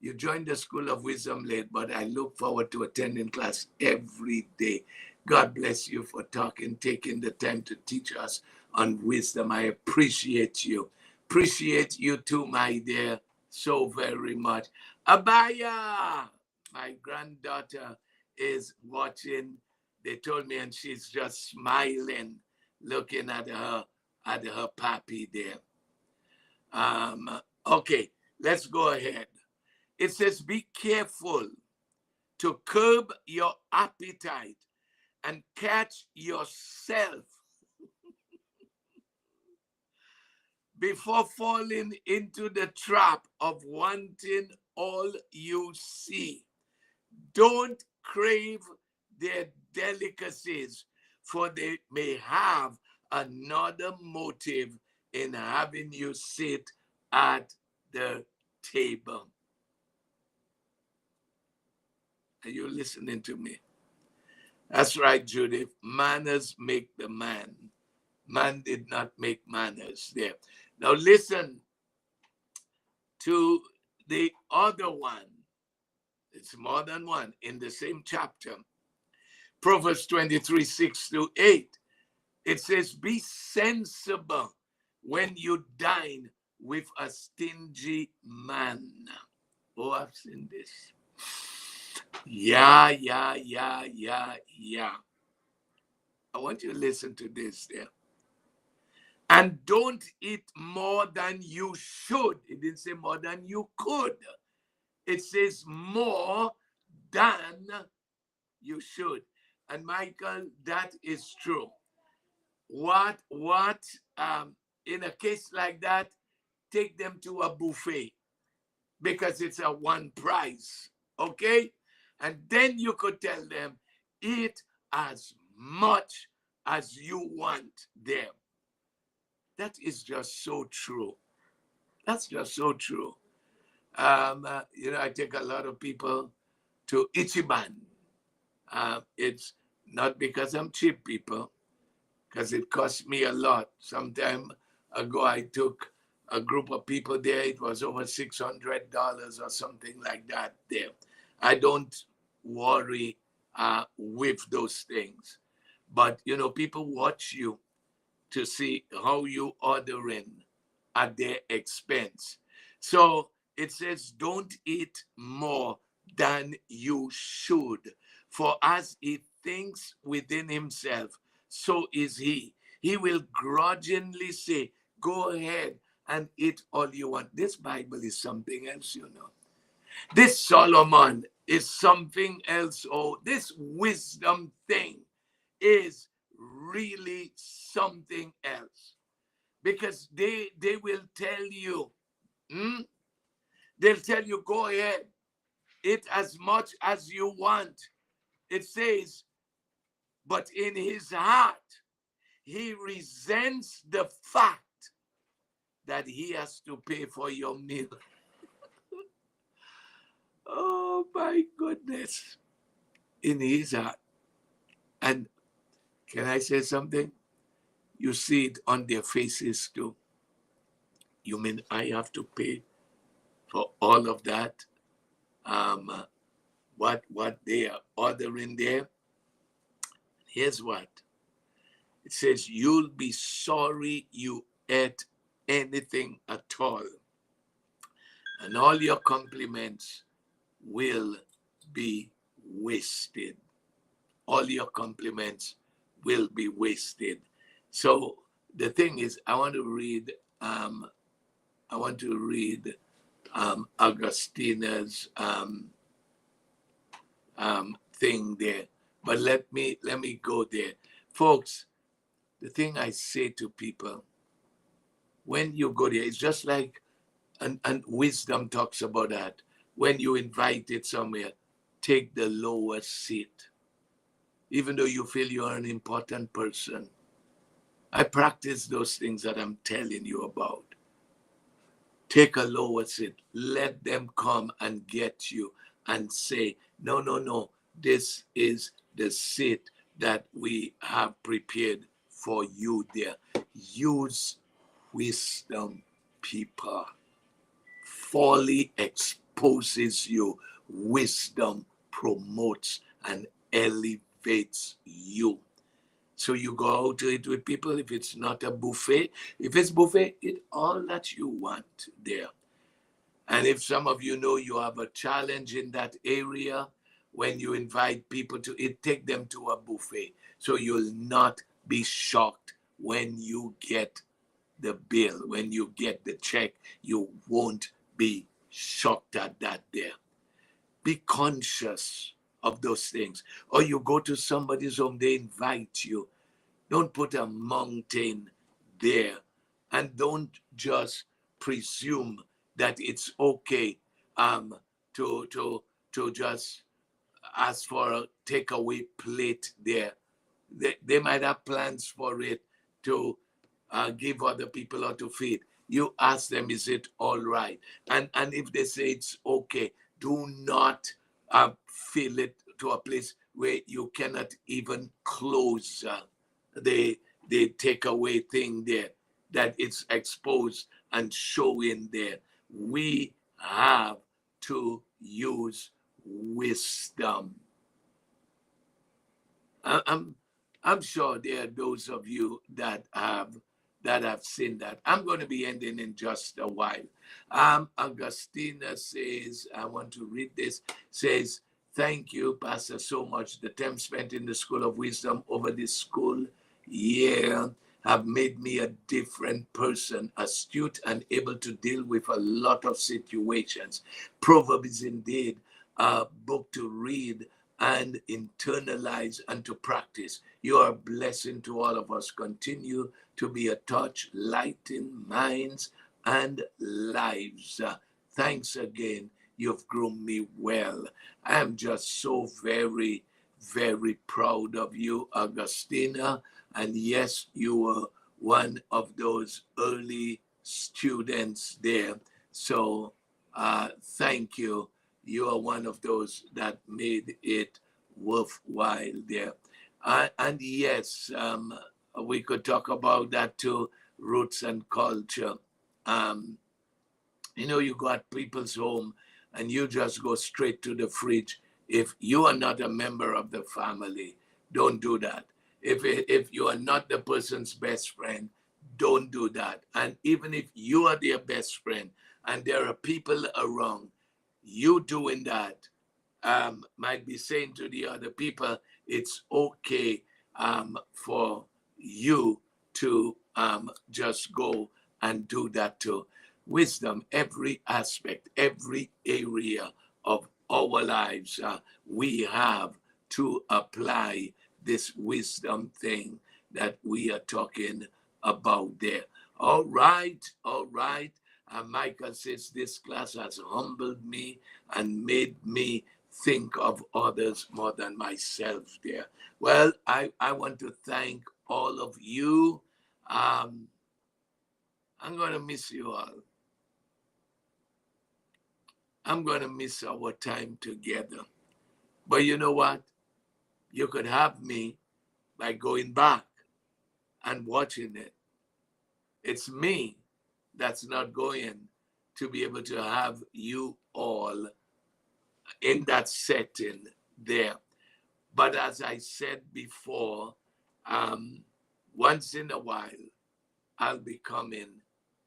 You joined the School of Wisdom late, but I look forward to attending class every day. God bless you for taking the time to teach us on wisdom. I appreciate you. Appreciate you too, my dear, so very much. Abaya, my granddaughter, is watching. They told me, and she's just smiling, looking at her pappy there. Okay, let's go ahead. It says, be careful to curb your appetite and catch yourself before falling into the trap of wanting all you see. Don't crave their delicacies, for they may have another motive in having you sit at the table. Are you listening to me? That's right, Judith. Manners make the man. Man did not make manners there. Now listen to the other one. It's more than one in the same chapter. Proverbs 23, 6 to 8. It says, be sensible when you dine with a stingy man. Oh, I've seen this. Yeah. I want you to listen to this there. And don't eat more than you should. It didn't say more than you could. It says more than you should. And Michael, that is true. What in a case like that, take them to a buffet because it's a one price, okay? And then you could tell them, eat as much as you want there. That is just so true. That's just so true. I take a lot of people to Ichiban. It's not because I'm cheap, people, because it cost me a lot. Some time ago, I took a group of people there. It was over $600 or something like that there. I don't worry with those things. But, people watch you to see how you ordering at their expense. So it says, don't eat more than you should. For as he thinks within himself, so is he. He will grudgingly say, go ahead and eat all you want. This Bible is something else, This Solomon is something else. Oh, this wisdom thing is really something else, because they will tell you, hmm? They'll tell you, go ahead, eat as much as you want. It says, but in his heart, he resents the fact that he has to pay for your meal. Oh my goodness. In his heart. And can I say something? You see it on their faces too. You mean I have to pay for all of that? What they are ordering there? Here's what it says: you'll be sorry you ate anything at all, and all your compliments will be wasted. All your compliments will be wasted. So the thing is, I want to read Augustina's thing there. But let me go there. Folks, the thing I say to people, when you go there, it's just like, and wisdom talks about that. When you invited somewhere, take the lowest seat. Even though you feel you're an important person. I practice those things that I'm telling you about. Take a lower seat. Let them come and get you and say, no, no, no, this is the seat that we have prepared for you there. Use wisdom, people. Folly exposes you. Wisdom promotes and elevates you. So you go out to eat with people. If it's not a buffet, if it's buffet, eat all that you want there. And if some of you know you have a challenge in that area, when you invite people to eat, take them to a buffet. So you'll not be shocked when you get the bill, when you get the check. You won't be shocked at that there. Be conscious of those things. Or you go to somebody's home, they invite you. Don't put a mountain there, and don't just presume that it's okay to just ask for a takeaway plate there. They might have plans for it to give other people or to feed. You ask them, is it all right? And if they say it's okay, do not fill it to a place where you cannot even close the takeaway thing there, that it's exposed and showing there. We have to use wisdom. I'm I'm sure there are those of you that have seen that. I'm going to be ending in just a while. Augustina says, I want to read this, says, thank you, Pastor, so much. The time spent in the School of Wisdom over this school year have made me a different person, astute and able to deal with a lot of situations. Proverbs is indeed a book to read and internalize and to practice. You are a blessing to all of us. Continue to be a touch, lighting minds and lives. Thanks again. You've grown me well. I'm just so very, very proud of you, Augustina. And yes, you were one of those early students there. So thank you. You are one of those that made it worthwhile there. And yes, we could talk about that too, roots and culture. Um, you go at people's home and you just go straight to the fridge. If you are not a member of the family, don't do that. If you are not the person's best friend, don't do that. And even if you are their best friend and there are people around, you doing that might be saying to the other people, it's okay for you to just go and do that too. Wisdom, every aspect, every area of our lives, we have to apply this wisdom thing that we are talking about there. All right, all right. Michael says this class has humbled me and made me think of others more than myself there. Well, I want to thank all of you. Um, I'm going to miss you all. I'm going to miss our time together. But you know what? You could have me by going back and watching it. It's me that's not going to be able to have you all in that setting there. But as I said before, um, once in a while, I'll be coming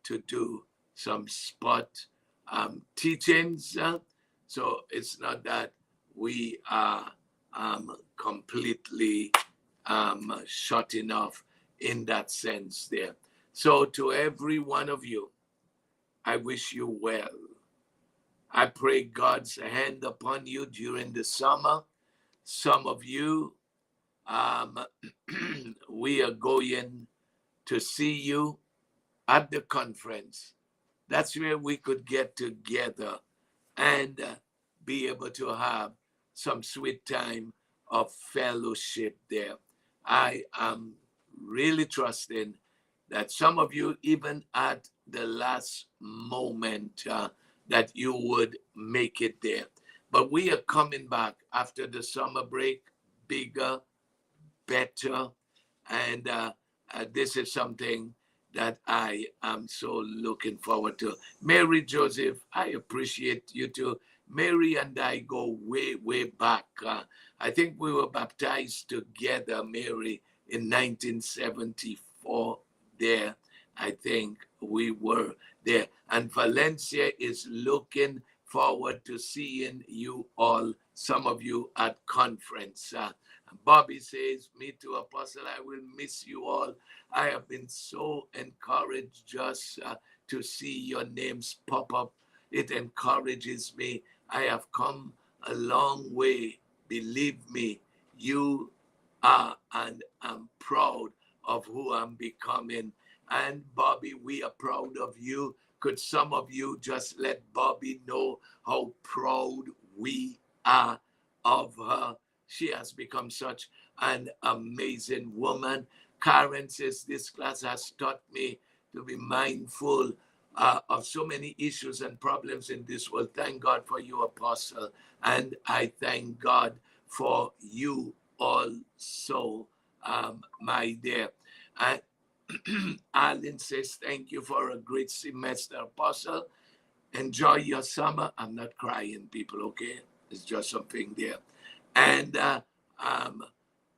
to do some spot teachings. So it's not that we are completely shutting off in that sense there. So to every one of you, I wish you well. I pray God's hand upon you during the summer. Some of you, um, we are going to see you at the conference. That's where we could get together and be able to have some sweet time of fellowship there. I am really trusting that some of you, even at the last moment, that you would make it there. But we are coming back after the summer break, bigger, better, and this is something that I am so looking forward to. Mary Joseph, I appreciate you too. Mary and I go way, way back. I think we were baptized together, Mary, in 1974 there. I think we were there. And Valencia is looking forward to seeing you all, some of you at conference. Bobby says, me too, Apostle, I will miss you all. I have been so encouraged just to see your names pop up. It encourages me. I have come a long way. Believe me, you are, and I'm proud of who I'm becoming. And Bobby, we are proud of you. Could some of you just let Bobby know how proud we are of her? She has become such an amazing woman. Karen says, this class has taught me to be mindful of so many issues and problems in this world. Thank God for you, Apostle. And I thank God for you also, my dear. And Alan says, thank you for a great semester, Apostle. Enjoy your summer. I'm not crying, people, okay? It's just something there. And um,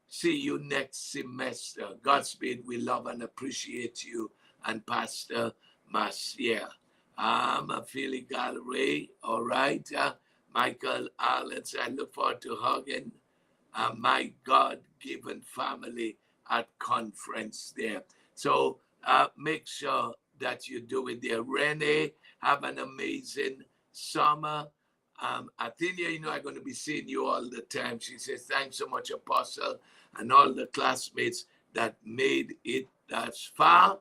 see you next semester. Godspeed. We love and appreciate you and Pastor Marcia. Philly Gallery. All right. Michael Allen. I look forward to hugging my God-given family at conference there. So make sure that you do it there. Renee, have an amazing summer. Athenia, you know, I'm going to be seeing you all the time. She says, thanks so much, Apostle, and all the classmates that made it thus far.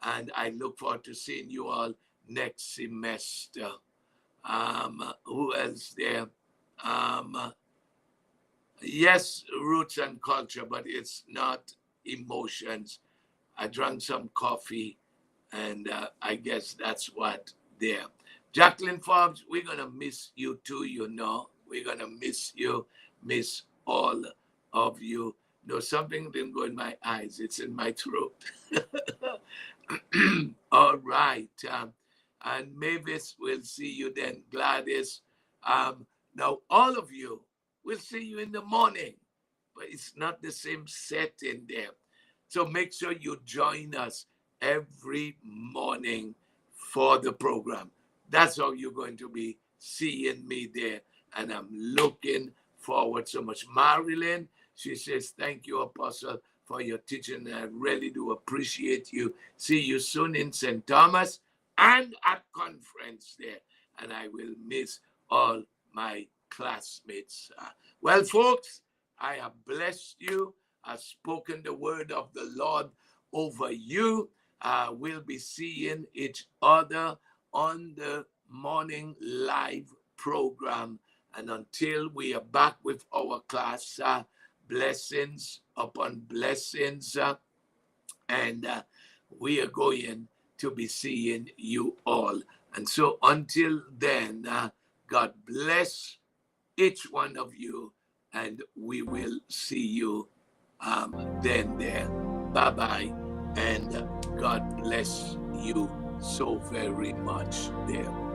And I look forward to seeing you all next semester. Who else there? Yes, roots and culture, but it's not emotions. I drank some coffee, and I guess that's what there. Jacqueline Forbes, we're going to miss you too, you know. We're going to miss you, miss all of you. No, something didn't go in my eyes, it's in my throat. All right. And Mavis, we'll see you then. Gladys. Now, all of you, we'll see you in the morning, but it's not the same setting there. So make sure you join us every morning for the program. That's how you're going to be seeing me there. And I'm looking forward so much. Marilyn, she says, thank you, Apostle, for your teaching. I really do appreciate you. See you soon in St. Thomas and at conference there. And I will miss all my classmates. Well, folks, I have blessed you. I've spoken the word of the Lord over you. We'll be seeing each other on the morning live program. And until we are back with our class, blessings upon blessings. And we are going to be seeing you all. And so until then, God bless each one of you, and we will see you then there. Bye bye, and God bless you so very much there.